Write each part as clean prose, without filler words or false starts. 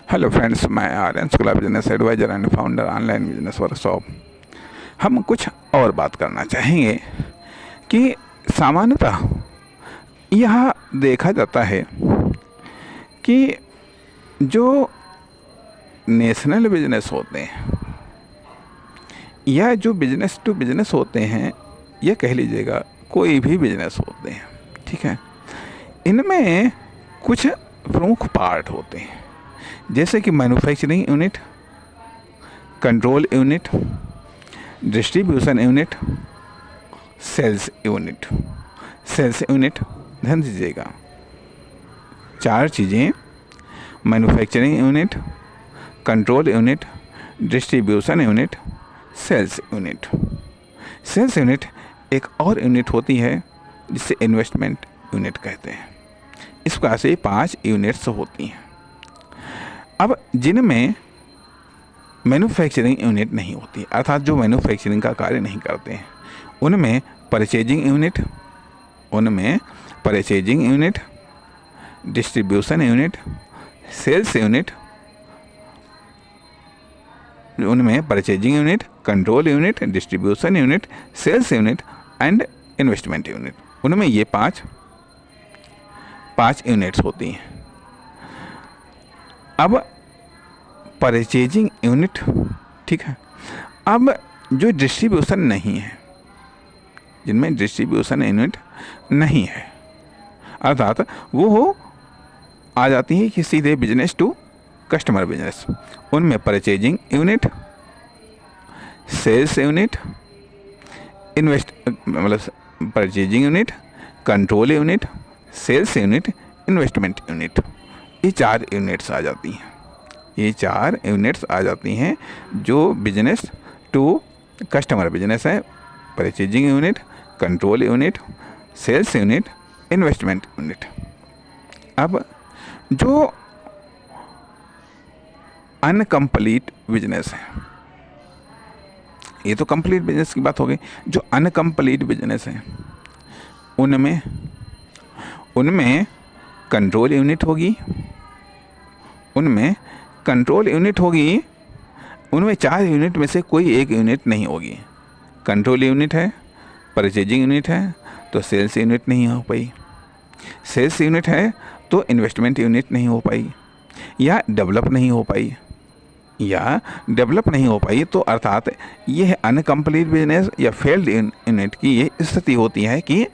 Hello friends, मैं Aryan Shukla, business advisor and founder online business workshop. हम कुछ और बात करना चाहेंगे कि सामान्यतः यह देखा जाता है कि जो नेशनल बिजनेस होते हैं या जो बिजनेस टू बिजनेस होते हैं, यह कह लीजिएगा कोई भी बिजनेस होते हैं, ठीक है, इनमें कुछ प्रमुख पार्ट होते हैं, जैसे कि manufacturing unit, control unit, distribution unit, sales unit. Sales unit ध्यान दीजिएगा, चार चीज़ें: manufacturing unit, control unit, distribution unit, sales unit. Sales unit एक और यूनिट होती है जिसे इन्वेस्टमेंट यूनिट कहते हैं। इस प्रकार से 5 यूनिट्स होती हैं। अब जिनमें मैन्युफैक्चरिंग यूनिट नहीं होती, अर्थात जो मैन्युफैक्चरिंग का कार्य नहीं करते हैं, उनमें purchasing unit, distribution unit, sales unit, उनमें purchasing unit, control unit, distribution unit, sales unit and investment unit, उनमें ये पांच यूनिट्स होती हैं। अब परचेजिंग यूनिट, ठीक है, अब जो डिस्ट्रीब्यूशन नहीं है, जिनमें डिस्ट्रीब्यूशन यूनिट नहीं है, अर्थात वो आ जाती है कि सीधे बिजनेस टू कस्टमर बिजनेस, उनमें purchasing unit, sales unit, purchasing unit, control unit, sales unit, investment unit, ये 4 यूनिट्स आ जाती हैं। ये 4 यूनिट्स आ जाती हैं जो बिजनेस टू कस्टमर बिजनेस है: purchasing unit, control unit, sales unit, investment unit. अब जो अनकम्प्लीट बिजनेस है, ये तो कंप्लीट बिजनेस की बात हो गई। जो अनकम्प्लीट बिजनेस है उनमें कंट्रोल यूनिट होगी, उनमें 4 यूनिट में से कोई एक यूनिट नहीं होगी। कंट्रोल यूनिट है, परचेजिंग यूनिट है तो सेल्स यूनिट नहीं हो पाई, सेल्स यूनिट है तो इन्वेस्टमेंट यूनिट नहीं हो पाई, या डेवलप नहीं हो पाई, तो अर्थात यह अनकम्प्लीट बिजनेस या फेल्ड यूनिट की ये स्थिति होती है कि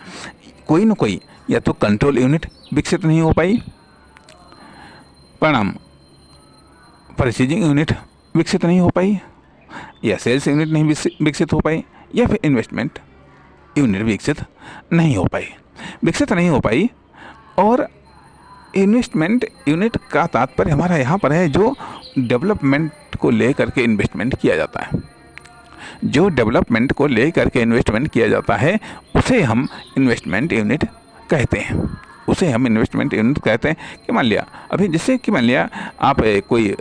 कोई न कोई या तो कंट्रोल यूनिट विकसित नहीं हो पाई, परिणाम परचेजिंग यूनिट विकसित नहीं हो पाई, या सेल्स यूनिट नहीं विकसित हो पाई, या फिर इन्वेस्टमेंट यूनिट विकसित नहीं हो पाई। और इन्वेस्टमेंट यूनिट का तात्पर्य हमारा यहाँ पर है जो डेवलपमेंट को लेकर के इन्वेस्टमेंट किया जाता है। जो डेवलपमेंट को लेकर के इन्वेस्टमेंट किया जाता है उसे हम इन्वेस्टमेंट यूनिट कहते हैं। कि मान लिया अभी, जैसे कि मान लिया आप कोई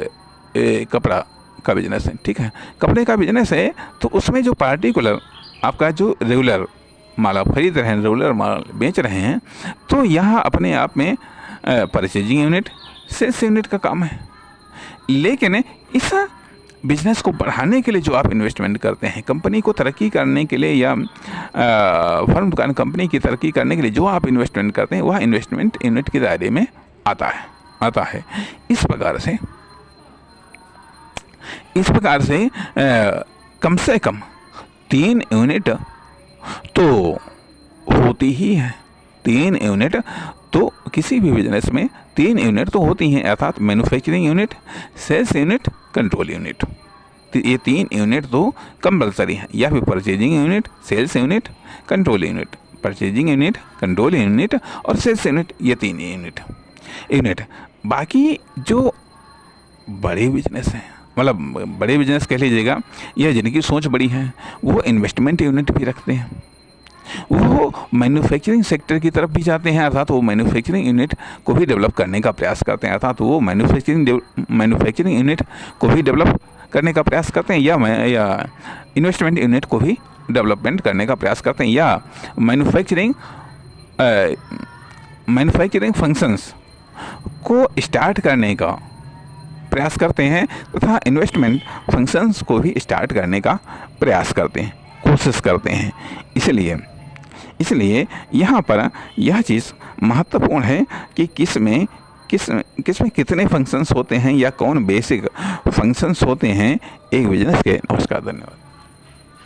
कपड़ा का बिजनेस है, ठीक है, कपड़े का बिजनेस है, तो उसमें जो पार्टिकुलर आपका जो रेगुलर माल आप खरीद रहे हैं, रेगुलर माल बेच रहे हैं, तो यहाँ अपने आप में परचेजिंग यूनिट, सेल्स यूनिट का काम है। लेकिन इस बिजनेस को बढ़ाने के लिए जो आप इन्वेस्टमेंट करते हैं, कंपनी को तरक्की करने के लिए या कंपनी की तरक्की करने के लिए जो आप इन्वेस्टमेंट करते हैं, वह इन्वेस्टमेंट यूनिट के दायरे में आता है। इस प्रकार से कम से कम 3 यूनिट तो होती ही है। 3 यूनिट तो किसी भी बिजनेस में 3 यूनिट तो होती हैं, अर्थात manufacturing unit, sales unit, control unit. ये 3 यूनिट तो कंपल्सरी हैं, या फिर purchasing unit, sales unit, control unit, purchasing unit, control unit और सेल्स यूनिट, ये 3 यूनिट। बाकी जो बड़े बिजनेस हैं, मतलब बड़े बिजनेस कह लीजिएगा, या जिनकी सोच बड़ी है, वो इन्वेस्टमेंट यूनिट भी रखते हैं, वो मैन्युफैक्चरिंग सेक्टर की तरफ भी जाते हैं, अर्थात वो मैन्युफैक्चरिंग यूनिट को भी डेवलप करने का प्रयास करते हैं, अर्थात वो मैन्युफैक्चरिंग यूनिट को भी डेवलप करने का प्रयास करते हैं, या इन्वेस्टमेंट यूनिट को भी डेवलपमेंट करने का प्रयास करते हैं, या मैन्युफैक्चरिंग फंक्शंस को स्टार्ट करने का प्रयास करते हैं तथा इन्वेस्टमेंट फंक्शंस को भी स्टार्ट करने का प्रयास करते हैं, कोशिश करते हैं। इसलिए यहाँ पर यह चीज़ महत्वपूर्ण है कि किस में कितने फंक्शंस होते हैं या कौन बेसिक फंक्शंस होते हैं एक बिजनेस के। नमस्कार, धन्यवाद।